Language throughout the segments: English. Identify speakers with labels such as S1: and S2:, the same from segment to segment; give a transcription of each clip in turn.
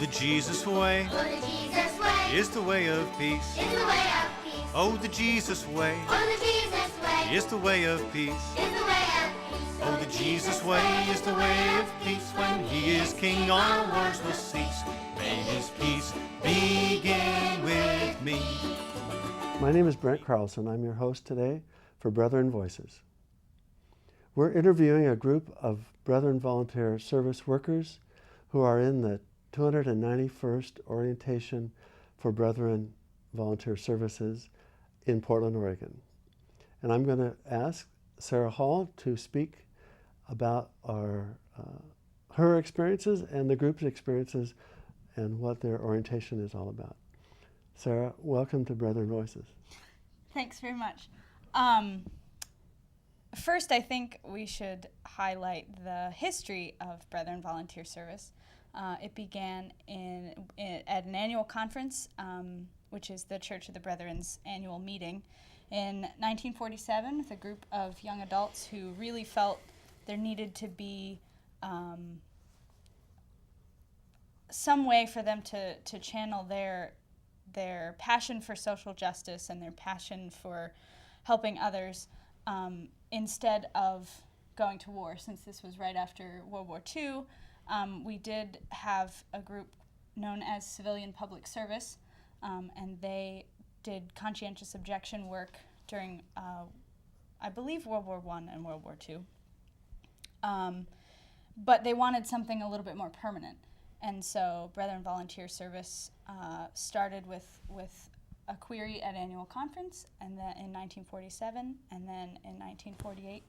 S1: the Jesus way.
S2: Oh, the Jesus way
S1: Is the way of peace.
S2: is the way of peace.
S1: Oh, the Jesus way.
S2: Oh, the Jesus way
S1: Is the way of peace.
S2: is the way of peace.
S1: Oh, the Jesus way is the way of peace. When he is king, all wars will cease. May his peace begin with me.
S3: My name is Brent Carlson. I'm your host today for Brethren Voices. We're interviewing a group of Brethren Volunteer Service workers who are in the 291st Orientation for Brethren Volunteer Services in Portland, Oregon. And I'm going to ask Sarah Hall to speak about her experiences and the group's experiences and what their orientation is all about. Sarah, welcome to Brethren Voices.
S4: Thanks very much. First, I think we should highlight the history of Brethren Volunteer Service. It began at an annual conference, which is the Church of the Brethren's annual meeting, in 1947 with a group of young adults who really felt there needed to be some way for them to channel their passion for social justice and their passion for helping others instead of going to war. Since this was right after World War II, we did have a group known as Civilian Public Service, and they did conscientious objection work during, I believe, World War I and World War II. But they wanted something a little bit more permanent. And so Brethren Volunteer Service started with a query at annual conference, and then in 1947, and then in 1948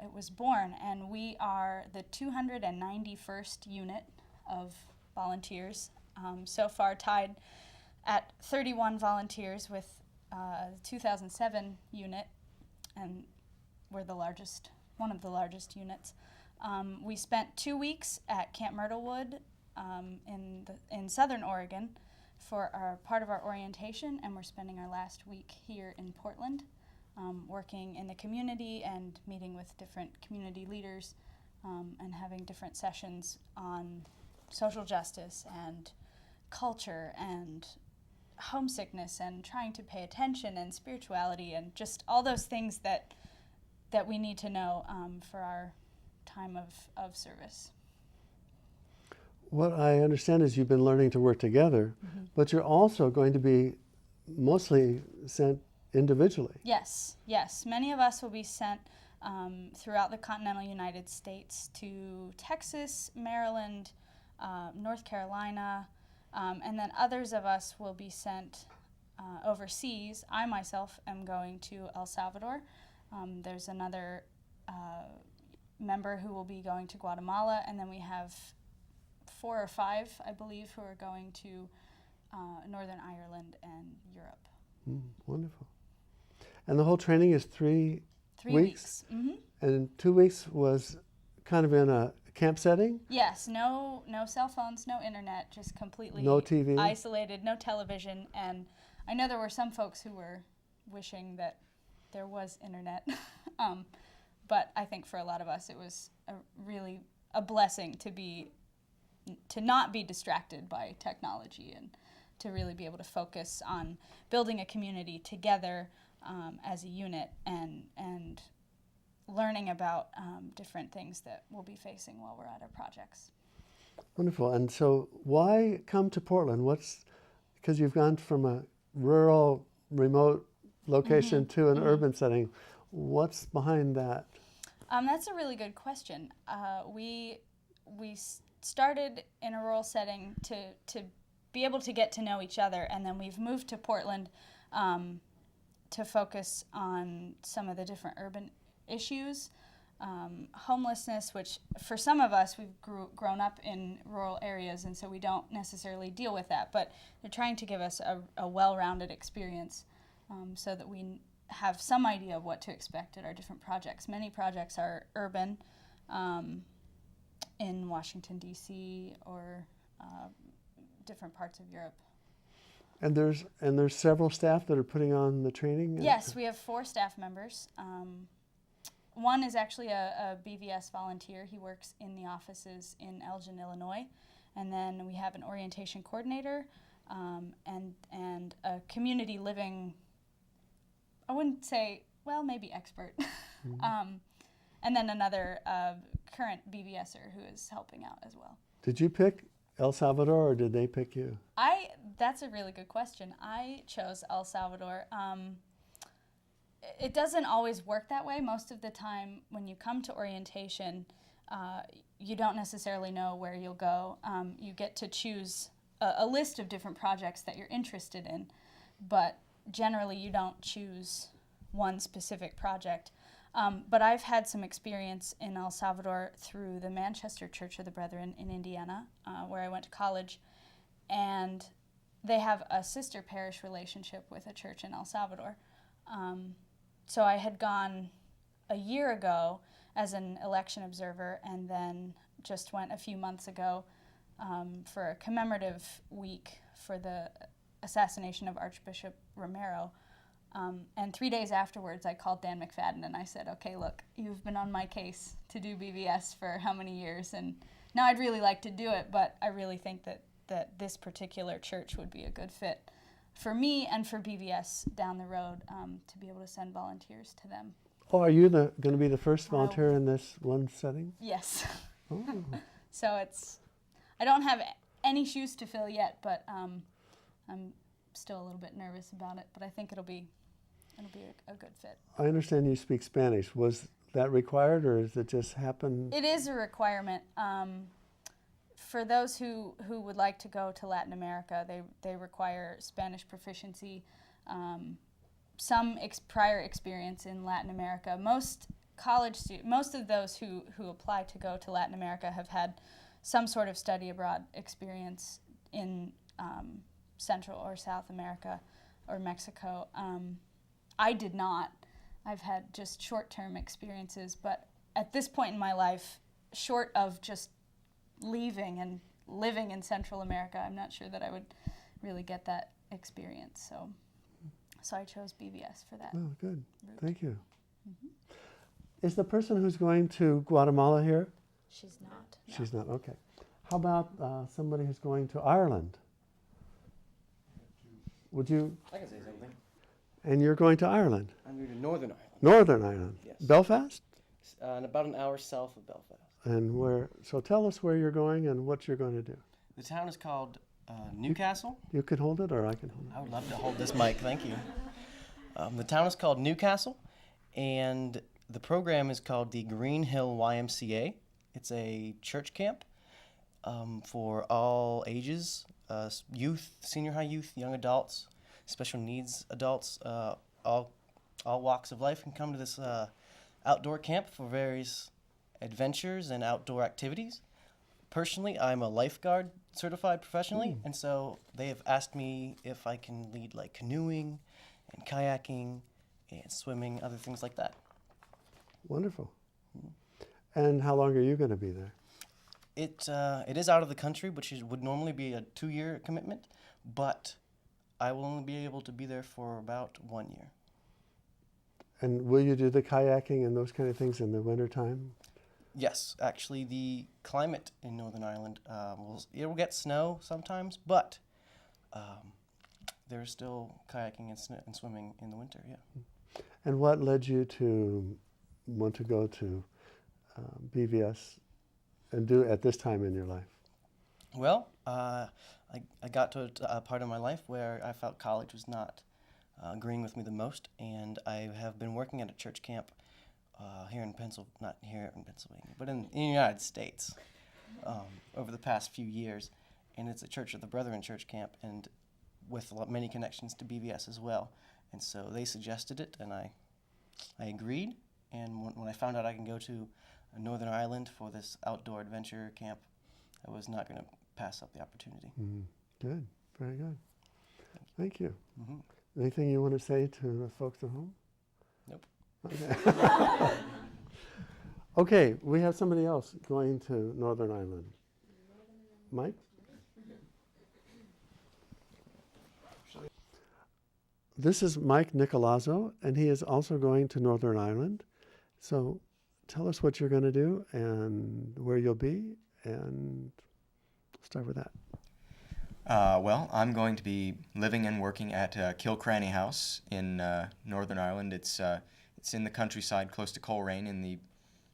S4: it was born. And we are the 291st unit of volunteers, so far tied at 31 volunteers with the 2007 unit, and we're the largest, one of the largest units. We spent 2 weeks at Camp Myrtlewood in Southern Oregon for part of our orientation, and we're spending our last week here in Portland, working in the community and meeting with different community leaders and having different sessions on social justice and culture and homesickness and trying to pay attention and spirituality and just all those things that we need to know for our time of service.
S3: What I understand is you've been learning to work together, but you're also going to be mostly sent individually.
S4: Yes. Many of us will be sent throughout the continental United States to Texas, Maryland, North Carolina, and then others of us will be sent overseas. I myself am going to El Salvador. There's another member who will be going to Guatemala, and then we have 4 or 5, I believe, who are going to Northern Ireland and Europe.
S3: Wonderful. And the whole training is 3
S4: weeks. Mm-hmm.
S3: And 2 weeks was kind of in a camp setting?
S4: Yes, no cell phones, no internet, just completely
S3: no TV,
S4: isolated, no television. And I know there were some folks who were wishing that there was internet, but I think for a lot of us it was really a blessing to not be distracted by technology and to really be able to focus on building a community together as a unit and learning about different things that we'll be facing while we're at our projects.
S3: Wonderful. And so why come to Portland? Because you've gone from a rural, remote location to an urban setting. What's behind that?
S4: That's a really good question. We started in a rural setting to be able to get to know each other, and then we've moved to Portland to focus on some of the different urban issues. Homelessness, which for some of us, we've grown up in rural areas, and so we don't necessarily deal with that, but they're trying to give us a well-rounded experience so that we have some idea of what to expect at our different projects. Many projects are urban, in Washington, D.C. or different parts of Europe.
S3: And there's several staff that are putting on the training?
S4: Yes, we have 4 staff members. One is actually a BVS volunteer. He works in the offices in Elgin, Illinois, And then we have an orientation coordinator and a community living, I wouldn't say, well, maybe expert. And then another current BVSer who is helping out as well.
S3: Did you pick El Salvador or did they pick you?
S4: That's a really good question. I chose El Salvador. It doesn't always work that way. Most of the time when you come to orientation, you don't necessarily know where you'll go. You get to choose a list of different projects that you're interested in, but generally you don't choose one specific project. But I've had some experience in El Salvador through the Manchester Church of the Brethren in Indiana, where I went to college, and they have a sister parish relationship with a church in El Salvador. So I had gone a year ago as an election observer, and then just went a few months ago for a commemorative week for the assassination of Archbishop Romero. And 3 days afterwards, I called Dan McFadden and I said, okay, look, you've been on my case to do BVS for how many years, and now I'd really like to do it, but I really think that this particular church would be a good fit for me and for BVS down the road, to be able to send volunteers to them.
S3: Oh, are you going to be the first volunteer in this one setting?
S4: Yes.
S3: Oh.
S4: So I don't have any shoes to fill yet, but I'm still a little bit nervous about it, but I think it'll be a good fit.
S3: I understand you speak Spanish. Was that required, or does it just happen?
S4: It is a requirement. For those who would like to go to Latin America, they require Spanish proficiency, some prior experience in Latin America. Most of those who apply to go to Latin America have had some sort of study abroad experience in Central or South America or Mexico. I did not. I've had just short-term experiences, but at this point in my life, short of just leaving and living in Central America, I'm not sure that I would really get that experience. So I chose BVS for that.
S3: Oh, good.
S4: route.
S3: Thank you.
S4: Mhm.
S3: Is the person who's going to Guatemala here?
S4: She's not. No.
S3: She's not. Okay. How about somebody who's going to Ireland? Would you?
S5: I can say something.
S3: And you're going to Ireland?
S5: I'm going to Northern Ireland.
S3: Northern Ireland.
S5: Yes.
S3: Belfast?
S5: And about an hour south of Belfast.
S3: And where? So tell us where you're going and what you're going to do.
S5: The town is called Newcastle.
S3: You can hold it, or I can hold it.
S5: I would love to hold this mic, thank you. The town is called Newcastle, and the program is called the Green Hill YMCA. It's a church camp for all ages, youth, senior high youth, young adults, special needs adults, all walks of life can come to this outdoor camp for various adventures and outdoor activities. Personally, I'm a lifeguard certified professionally, and so they have asked me if I can lead like canoeing and kayaking and swimming, other things like that.
S3: Wonderful. And how long are you going to be there?
S5: It is out of the country, which would normally be a 2-year commitment, but I will only be able to be there for about 1 year.
S3: And will you do the kayaking and those kind of things in the wintertime?
S5: Yes, actually, the climate in Northern Ireland, it will get snow sometimes, but there's still kayaking and swimming in the winter, yeah.
S3: And what led you to want to go to BVS and do at this time in your life?
S5: Well, I got to a part of my life where I felt college was not agreeing with me the most, and I have been working at a church camp here in not here in Pennsylvania, but in the United States over the past few years, and it's a Church of the Brethren church camp, and with many connections to BVS as well, and so they suggested it, and I agreed, and when I found out I can go to Northern Ireland for this outdoor adventure camp, I was not going to pass up the opportunity.
S3: Mm-hmm. Good, very good. Thank you.
S5: Mm-hmm.
S3: Anything you want to say to the folks at home?
S5: Nope.
S3: Okay. Okay, we have somebody else going to Northern Ireland. Mike? This is Mike Nicolazzo, and he is also going to Northern Ireland. So tell us what you're going to do and where you'll be, and Start with that.
S6: Well, I'm going to be living and working at Kilcranny House in Northern Ireland. It's in the countryside close to Coleraine, in the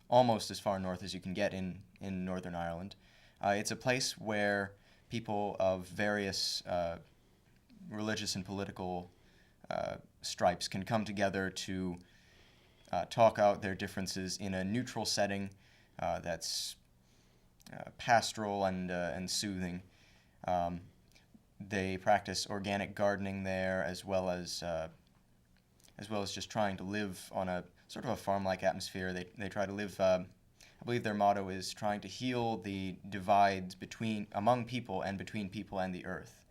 S6: almost as far north as you can get in Northern Ireland. It's a place where people of various religious and political stripes can come together to talk out their differences in a neutral setting that's pastoral and soothing. They practice organic gardening there, as well as just trying to live on a sort of a farm-like atmosphere. They try to live. I believe their motto is trying to heal the divides among people and between people and the earth.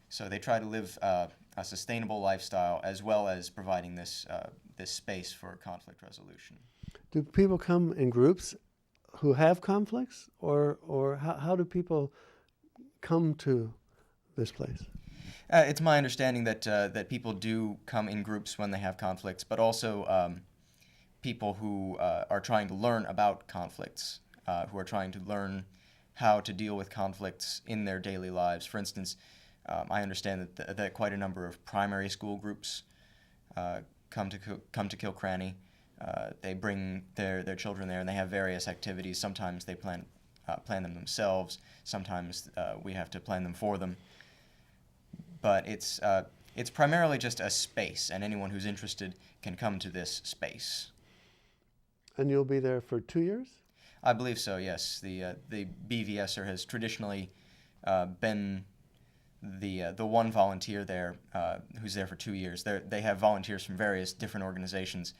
S6: So they try to live a sustainable lifestyle, as well as providing this space for conflict resolution.
S3: Do people come in groups who have conflicts, or how do people come to this place?
S6: It's my understanding that people do come in groups when they have conflicts, but also people who are trying to learn about conflicts, who are trying to learn how to deal with conflicts in their daily lives. For instance, I understand that quite a number of primary school groups come to Kilcranny. They bring their children there, and they have various activities. Sometimes they plan them themselves. Sometimes we have to plan them for them. But it's primarily just a space, and anyone who's interested can come to this space.
S3: And you'll be there for 2 years?
S6: I believe so, yes. The BVSer has traditionally been the one volunteer there who's there for 2 years. They have volunteers from various different organizations,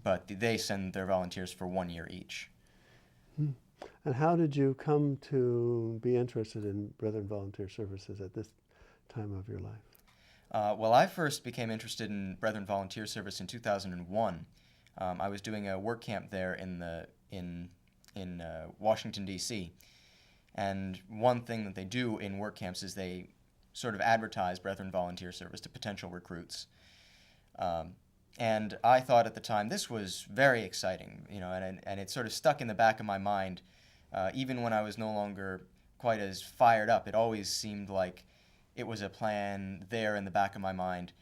S6: but they send their volunteers for 1 year each.
S3: And how did you come to be interested in Brethren Volunteer Services at this time of your life?
S6: Well, I first became interested in Brethren Volunteer Service in 2001. I was doing a work camp there in Washington, D.C., and one thing that they do in work camps is they sort of advertise Brethren Volunteer Service to potential recruits. And I thought at the time this was very exciting, and it sort of stuck in the back of my mind. Even when I was no longer quite as fired up, it always seemed like it was a plan there in the back of my mind.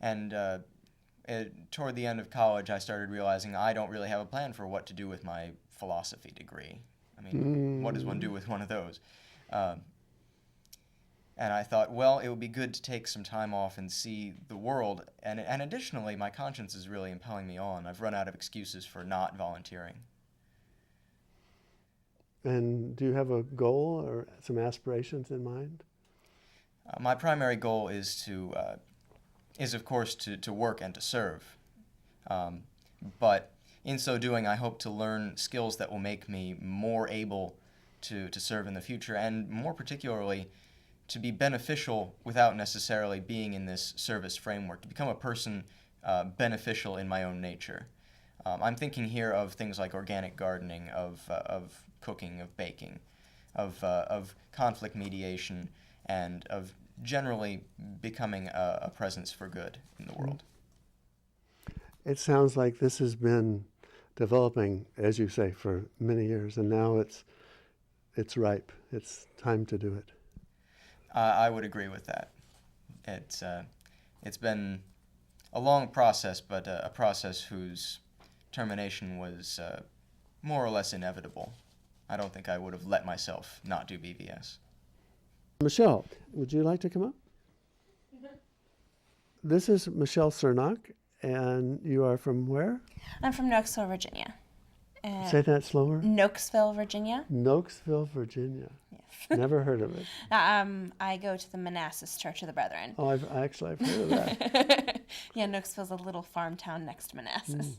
S6: And toward the end of college, I started realizing I don't really have a plan for what to do with my philosophy degree. I mean, what does one do with one of those? And I thought, well, it would be good to take some time off and see the world. And additionally, my conscience is really impelling me on. I've run out of excuses for not volunteering.
S3: And do you have a goal or some aspirations in mind?
S6: My primary goal is of course, to work and to serve. But in so doing, I hope to learn skills that will make me more able to serve in the future, and more particularly, to be beneficial without necessarily being in this service framework, to become a person beneficial in my own nature. I'm thinking here of things like organic gardening, of cooking, of baking, of conflict mediation, and of generally becoming a presence for good in the world.
S3: It sounds like this has been developing, as you say, for many years, and now it's ripe. It's time to do it.
S6: I would agree with that. It's been a long process, but a process whose termination was more or less inevitable. I don't think I would have let myself not do BVS.
S3: Michelle, would you like to come up? This is Michelle Cernak, and you are from where?
S7: I'm from Nokesville, Virginia.
S3: Say that slower.
S7: Nokesville, Virginia.
S3: Nokesville, Virginia.
S7: Yes.
S3: Never heard of it.
S7: I go to the Manassas Church of the Brethren.
S3: Oh, I've heard of that.
S7: Yeah, Nokesville's a little farm town next to Manassas.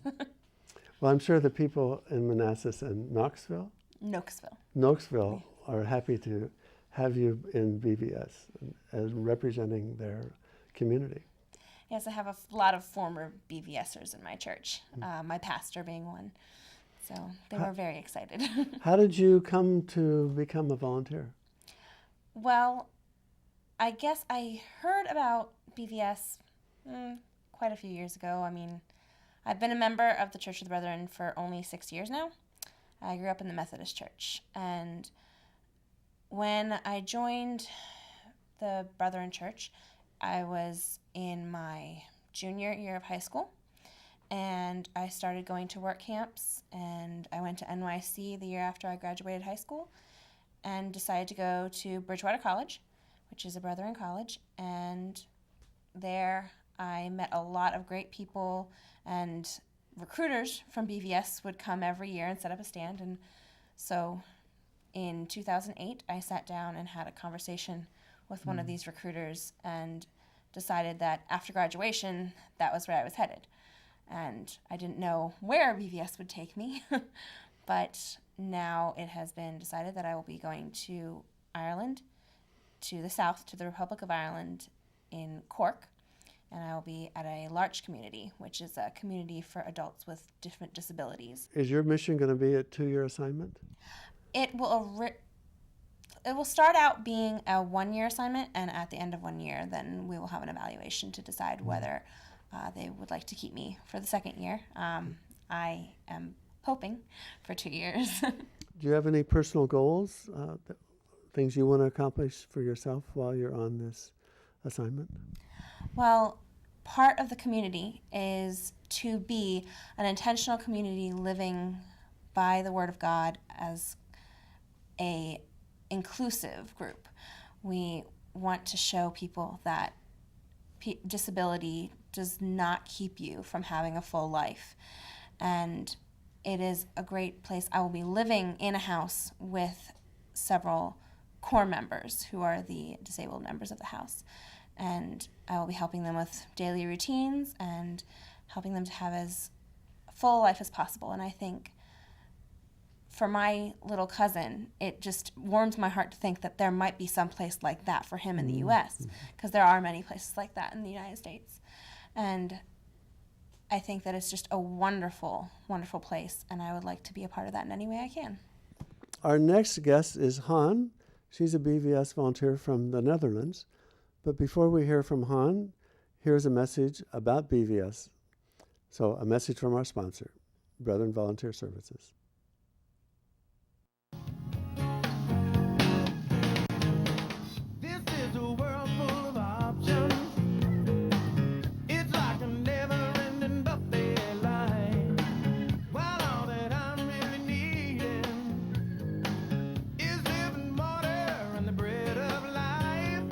S3: Well, I'm sure the people in Manassas and Knoxville,
S7: Nokesville
S3: are happy to have you in BVS as representing their community.
S7: Yes, I have a lot of former BVSers in my church, my pastor being one. So they were very excited.
S3: How did you come to become a volunteer?
S7: Well, I guess I heard about BVS quite a few years ago. I mean, I've been a member of the Church of the Brethren for only 6 years now. I grew up in the Methodist Church, and When I joined the Brethren Church, I was in my junior year of high school, and I started going to work camps, and I went to NYC the year after I graduated high school, and decided to go to Bridgewater College, which is a Brethren college, and there I met a lot of great people, and recruiters from BVS would come every year and set up a stand. And so in 2008, I sat down and had a conversation with one of these recruiters and decided that after graduation, that was where I was headed. And I didn't know where BVS would take me, but now it has been decided that I will be going to Ireland, to the south, to the Republic of Ireland in Cork, and I will be at a alarge community, which is a community for adults with different disabilities.
S3: Is your mission going to be a 2-year assignment?
S7: It will start out being a 1-year assignment, and at the end of 1 year, then we will have an evaluation to decide whether they would like to keep me for the second year. I am hoping for 2 years.
S3: Do you have any personal goals, things you want to accomplish for yourself while you're on this assignment?
S7: Well, part of the community is to be an intentional community living by the Word of God as a inclusive group. We want to show people that disability does not keep you from having a full life. And it is a great place. I will be living in a house with several core members who are the disabled members of the house. And I will be helping them with daily routines and helping them to have as full a life as possible. And I think for my little cousin, it just warms my heart to think that there might be some place like that for him in the U.S., because there are many places like that in the United States. And I think that it's just a wonderful, wonderful place, and I would like to be a part of that in any way I can.
S3: Our next guest is Han. She's a BVS volunteer from the Netherlands. But before we hear from Han, here's a message about BVS. So a message from our sponsor, Brethren Volunteer Services.
S1: This is a world full of options. It's like a never-ending buffet line. While all that I'm really needing is living water and the bread of life.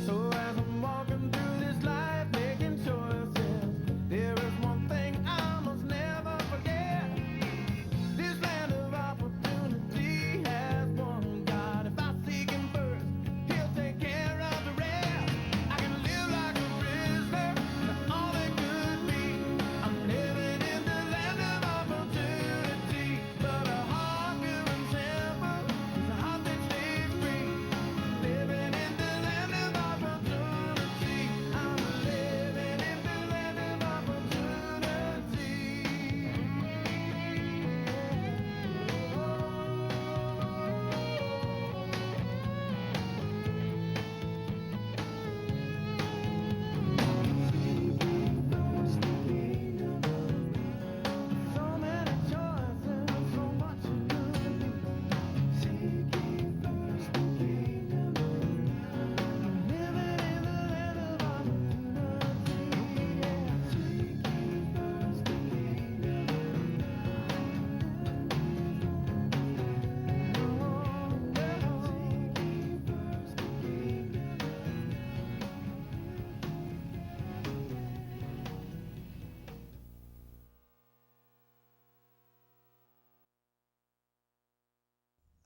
S1: So as I'm walking through this life, making choices, there is one thing I must never forget. This land of opportunity has one God. If I seek Him first, He'll take care of the rest. I can live like a prisoner, but all it could be. I'm living in the land of opportunity, but a heart pure and simple is a heart that stays free. Living in the land of opportunity, I'm living in the land of opportunity. So many choices, so much it could be. Seeking first the kingdom of God. Living in the land of opportunity. Seeking first the kingdom of God. Seeking first the kingdom of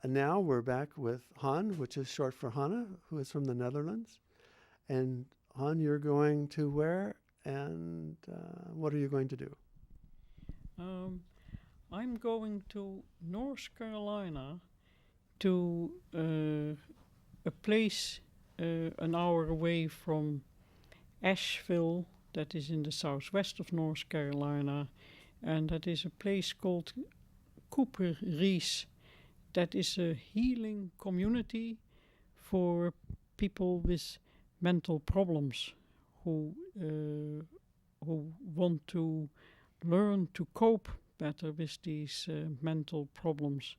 S3: And now we're back with Han, which is short for Hannah, who is from the Netherlands. And Han, you're going to where, and what are you going to do?
S8: I'm going to North Carolina to a place an hour away from Asheville, that is in the southwest of North Carolina, and that is a place called Cooper Reese. That is a healing community for people with mental problems who want to learn to cope better with these mental problems.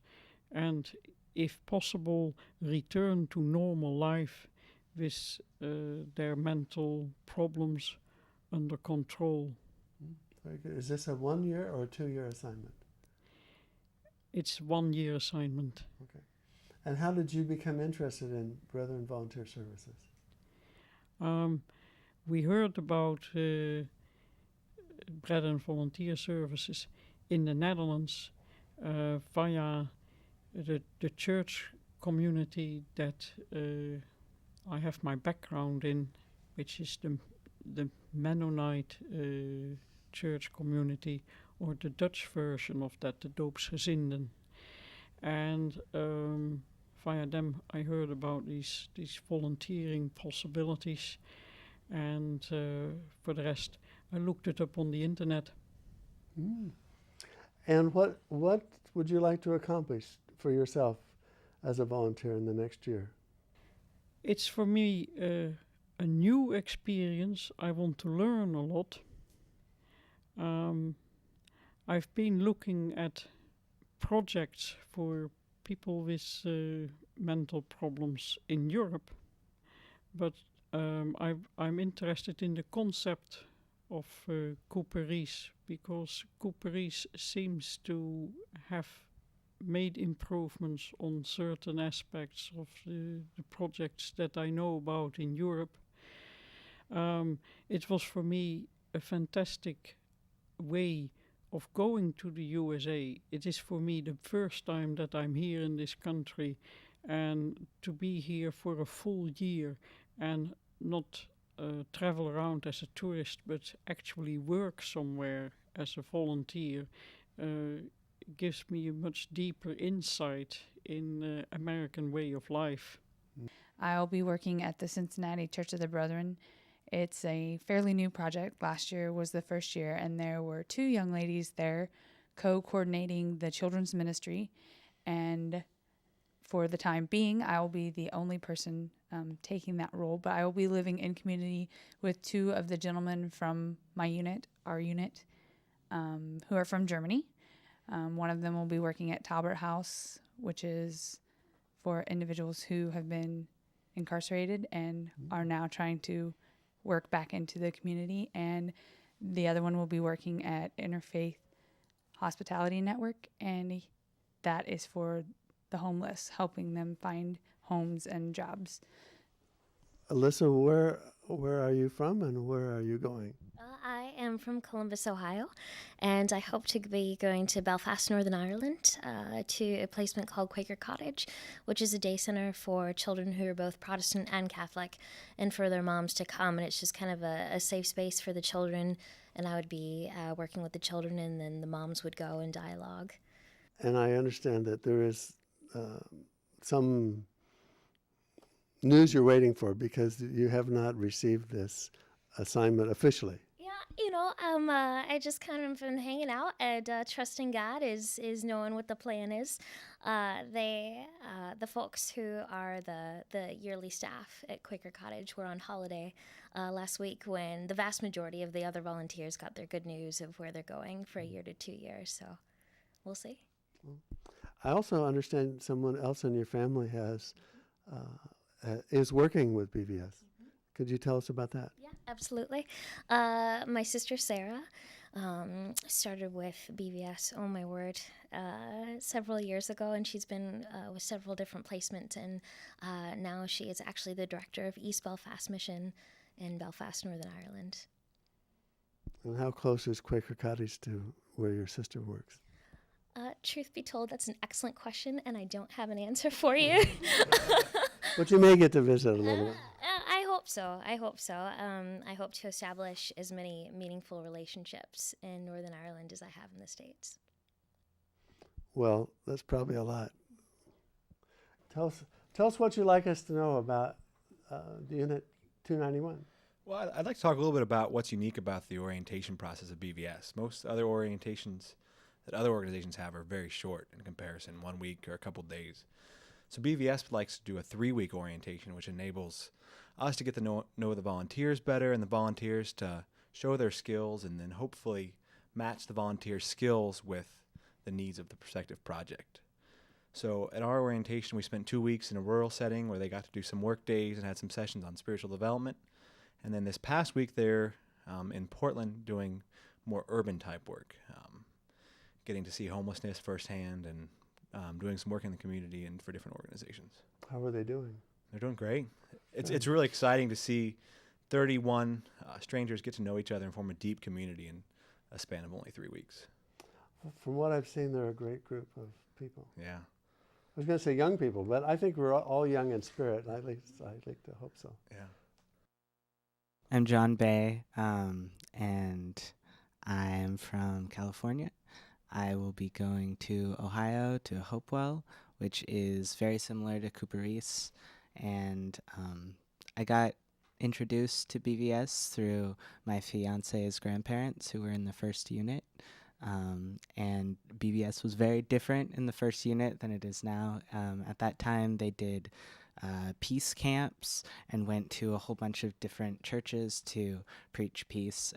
S8: And if possible, return to normal life with their mental problems under control.
S3: Very good. Is this a 1 year or a 2 year assignment?
S8: It's 1 year assignment.
S3: Okay. And how did you become interested in Brethren Volunteer Services?
S8: We heard about Brethren Volunteer Services in the Netherlands via the church community that I have my background in, which is the Mennonite church community, or the Dutch version of that, the Doopsgezinden. And via them I heard about these volunteering possibilities, and for the rest I looked it up on the internet.
S3: And what would you like to accomplish for yourself as a volunteer in the next year?
S8: It's for me a new experience. I want to learn a lot. I've been looking at projects for people with mental problems in Europe, but I'm interested in the concept of Cooperies, because Cooperies seems to have made improvements on certain aspects of the projects that I know about in Europe. It was for me a fantastic way of going to the USA. It is for me the first time that I'm here in this country, and to be here for a full year and not travel around as a tourist but actually work somewhere as a volunteer gives me a much deeper insight in the American way of life.
S9: I'll be working at the Cincinnati Church of the Brethren. It's a fairly new project. Last year was the first year, and there were 2 young ladies there co-coordinating the children's ministry. And for the time being, I will be the only person taking that role, but I will be living in community with 2 of the gentlemen from my unit, our unit, who are from Germany. One of them will be working at Talbert House, which is for individuals who have been incarcerated and are now trying to work back into the community. And the other one will be working at Interfaith Hospitality Network, and that is for the homeless, helping them find homes and jobs.
S3: Alyssa, where are you from and where are you going?
S10: I am from Columbus, Ohio, and I hope to be going to Belfast, Northern Ireland, to a placement called Quaker Cottage, which is a day center for children who are both Protestant and Catholic, and for their moms to come. And it's just kind of a safe space for the children, and I would be working with the children, and then the moms would go and dialogue.
S3: And I understand that there is some news you're waiting for, because you have not received this assignment officially.
S10: I just kind of been hanging out and trusting God is knowing what the plan is. The folks who are the yearly staff at Quaker Cottage were on holiday last week when the vast majority of the other volunteers got their good news of where they're going for a year to 2 years. So we'll see.
S3: I also understand someone else in your family is working with BVS. Could you tell us about that?
S10: Yeah, absolutely. My sister Sarah started with BVS, oh my word, several years ago, and she's been with several different placements, and now she is actually the director of East Belfast Mission in Belfast, Northern Ireland.
S3: And how close is Quaker Cottage to where your sister works?
S10: Truth be told, that's an excellent question, and I don't have an answer for you.
S3: But you may get to visit a little bit.
S10: I hope so. I hope to establish as many meaningful relationships in Northern Ireland as I have in the States.
S3: Well, that's probably a lot. Tell us what you'd like us to know about the Unit 291.
S11: Well, I'd like to talk a little bit about what's unique about the orientation process of BVS. Most other orientations that other organizations have are very short in comparison, 1 week or a couple days. So BVS likes to do a 3-week orientation, which enables us to get to know the volunteers better, and the volunteers to show their skills, and then hopefully match the volunteers' skills with the needs of the prospective project. So at our orientation, we spent 2 weeks in a rural setting where they got to do some work days and had some sessions on spiritual development. And then this past week, they're in Portland doing more urban type work, getting to see homelessness firsthand and doing some work in the community and for different organizations.
S3: How are they doing?
S11: They're doing great. It's really exciting to see 31 strangers get to know each other and form a deep community in a span of only 3 weeks.
S3: From what I've seen, they're a great group of people.
S11: Yeah.
S3: I was going to say young people, but I think we're all young in spirit. I like to hope so.
S11: Yeah.
S12: I'm John Bay, and I'm from California. I will be going to Ohio to Hopewell, which is very similar to Cooper East. And I got introduced to BVS through my fiance's grandparents who were in the first unit. And BVS was very different in the first unit than it is now. At that time, they did peace camps and went to a whole bunch of different churches to preach peace.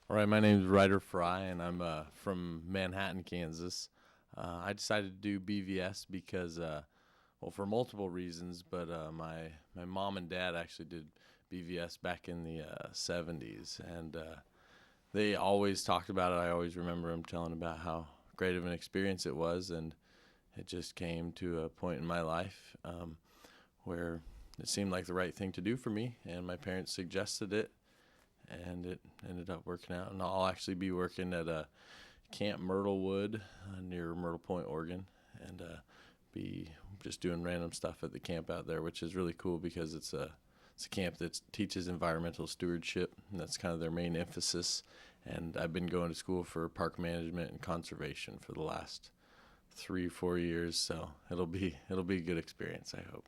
S13: All right, my name is Ryder Fry, and I'm from Manhattan, Kansas. I decided to do BVS because, well, for multiple reasons, but my mom and dad actually did BVS back in the 70s, and they always talked about it. I always remember them telling about how great of an experience it was, and it just came to a point in my life where it seemed like the right thing to do for me, and my parents suggested it, and it ended up working out. And I'll actually be working at Camp Myrtlewood near Myrtle Point, Oregon, and be just doing random stuff at the camp out there, which is really cool because it's a camp that teaches environmental stewardship, and that's kind of their main emphasis. And I've been going to school for park management and conservation for the last 3-4 years, so it'll be a good experience, I hope.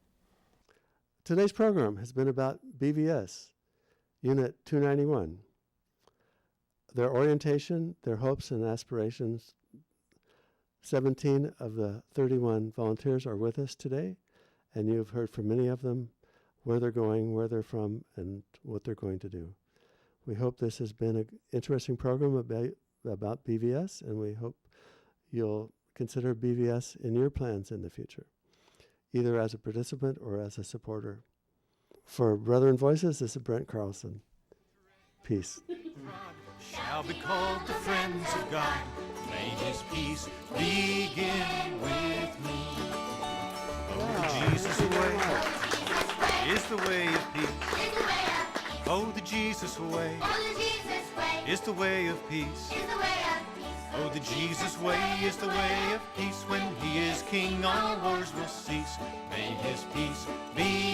S3: Today's program has been about BVS, Unit 291. Their orientation, their hopes and aspirations. 17 of the 31 volunteers are with us today, and you've heard from many of them where they're going, where they're from, and what they're going to do. We hope this has been an interesting program about BVS, and we hope you'll consider BVS in your plans in the future, either as a participant or as a supporter. For Brethren Voices, this is Brent Carlson. Peace.
S1: Shall be called the friends of God. May his peace begin with me. Oh, Jesus' way is the way of peace. Oh, the Jesus way is the way of peace. Oh, the Jesus way is the way of peace. When he is king, all wars will cease. May his peace be